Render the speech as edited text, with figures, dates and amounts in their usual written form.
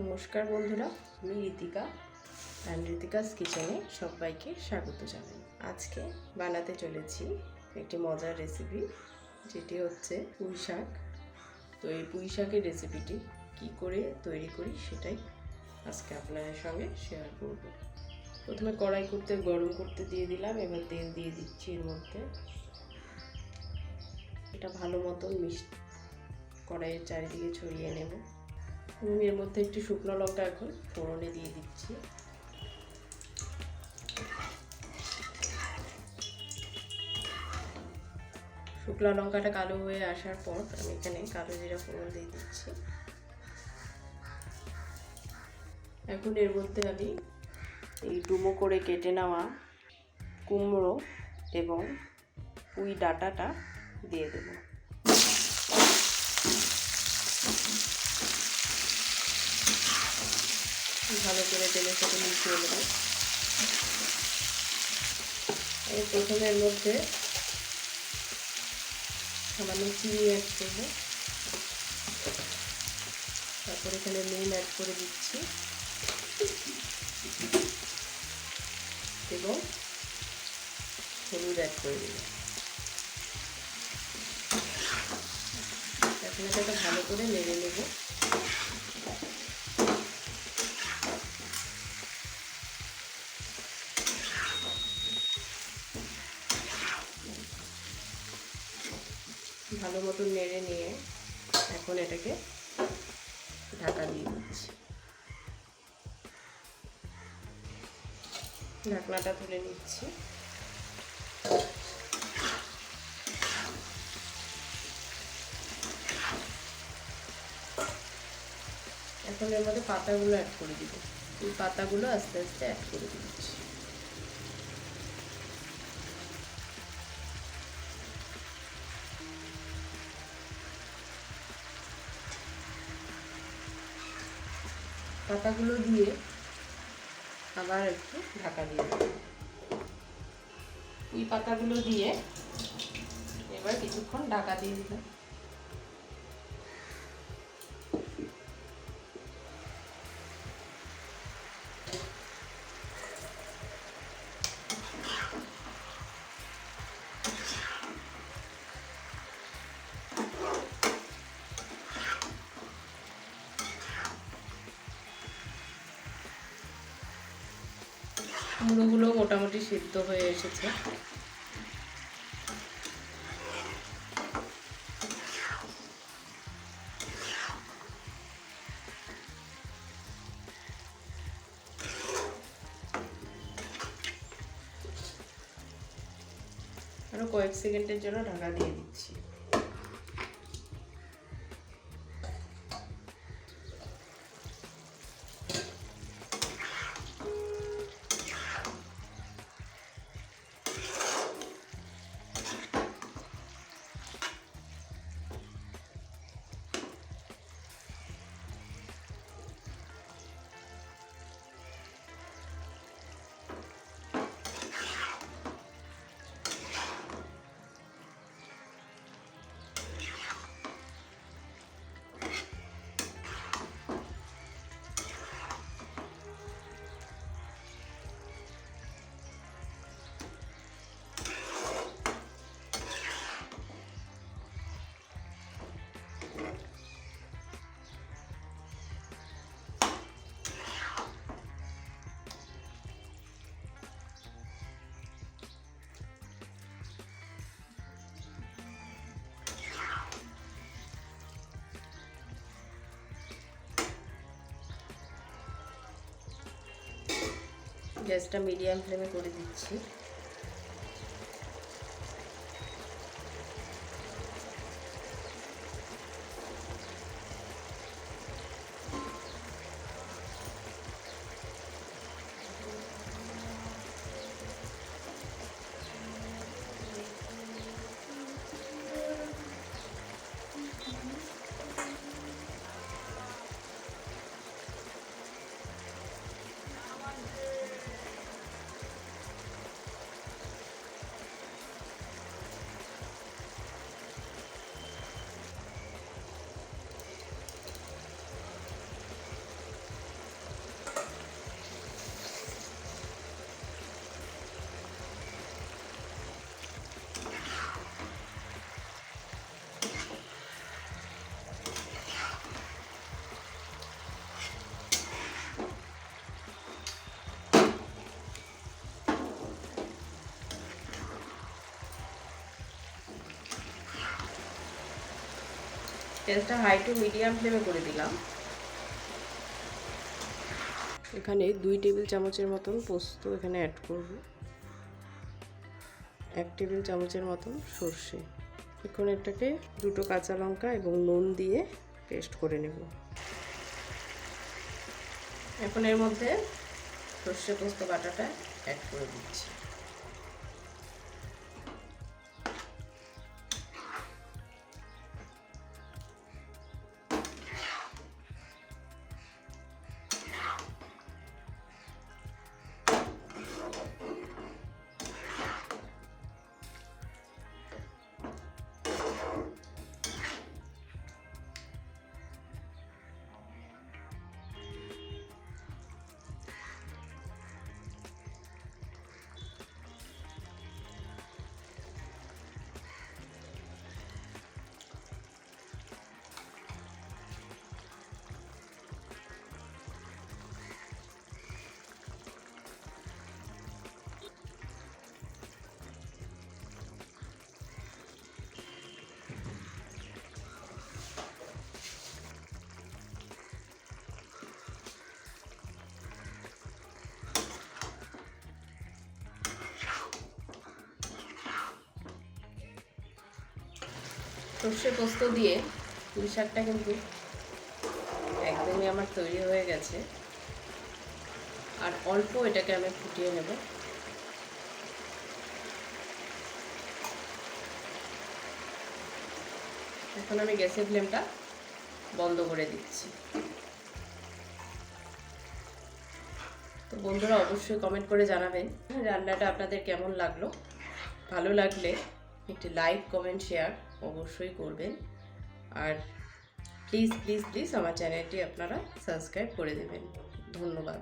নমস্কার বন্ধুরা, আমি ঋতিকা অ্যান্ড ঋতিকাস কিচেনে সবাইকে স্বাগত জানাই। আজকে বানাতে চলেছি একটি মজার রেসিপি, যেটি হচ্ছে পুঁই শাক। তো এই পুঁই শাকের রেসিপিটি কি করে তৈরি করি সেটাই আজকে আপনাদের সঙ্গে শেয়ার করব। প্রথমে কড়াই গরম করতে দিয়ে দিলাম। এবার তেল দিয়ে দিচ্ছি এর মধ্যে। এটা ভালো মতন কড়াইয়ের চারিদিকে ছড়িয়ে নেব। এর মধ্যে একটু শুকনো লঙ্কা এখন ফোড়নে দিয়ে দিচ্ছি। শুকনো লঙ্কাটা কালো হয়ে আসার পর আমি এখানে কালো জিরা ফোড়ন দিয়ে দিচ্ছি। এখন এর মধ্যে আমি এই ডুমো করে কেটে নেওয়া কুমড়ো এবং পুঁই ডাঁটাটা দিয়ে দেব। ভালো করে তেলের সাথে মিশিয়ে নেব। আমি প্রথমে এর মধ্যে সামান্য চিনি অ্যাড করব, তারপর এখানে নুন অ্যাড করে দিচ্ছি এবং হলুদ অ্যাড করে দিলাম। এখন এটাকে ভালো করে নেড়ে নেব। ভালো মতো নেড়ে নিয়ে এখন এটাকে ঢাকা দিয়ে দিচ্ছি। ঢাকনাটা তুলে নিচ্ছি। এখন এর মধ্যে পাতাগুলো অ্যাড করে দিব। এই পাতাগুলো আস্তে আস্তে অ্যাড করে দিচ্ছি। পাতাগুলো দিয়ে আবার একটু ঢাকা দিয়ে দেব। এই পাতাগুলো দিয়ে এবার কিছুক্ষণ ঢাকা দিয়ে দিলাম। কুমড়োগুলো মোটামুটি সিদ্ধ হয়ে এসেছে। আরো কয়েক সেকেন্ডের জন্য ঢাকা দিয়ে দিচ্ছি। গ্যাসটা মিডিয়াম ফ্লেমে করে দিচ্ছি। গ্যাসটা হাই টু মিডিয়াম ফ্লেমে করে দিলাম। এখানে 2 টেবিল চামচের মতন পোস্ত এখানে অ্যাড করব, 1 টেবিল চামচের মতন সর্ষে। এখন এটাকে 2টো কাঁচা লঙ্কা এবং নুন দিয়ে পেস্ট করে নেব। এখন এর মধ্যে সর্ষে পোস্ত বাটাটা অ্যাড করে দিচ্ছি। সর্ষে পোস্ত দিয়ে পুঁই শাকটা কিন্তু একদমই আমার তৈরি হয়ে গেছে। আর অল্প এটাকে আমি ফুটিয়ে নেব। এখন আমি গ্যাসের ফ্লেমটা বন্ধ করে দিচ্ছি। তো বন্ধুরা অবশ্যই কমেন্ট করে জানাবেন রান্নাটা আপনাদের কেমন লাগলো। ভালো লাগলে একটি লাইক, কমেন্ট, শেয়ার অবশ্যই করবেন। আর প্লিজ প্লিজ প্লিজ আমার চ্যানেলটি আপনারা সাবস্ক্রাইব করে দেবেন। ধন্যবাদ।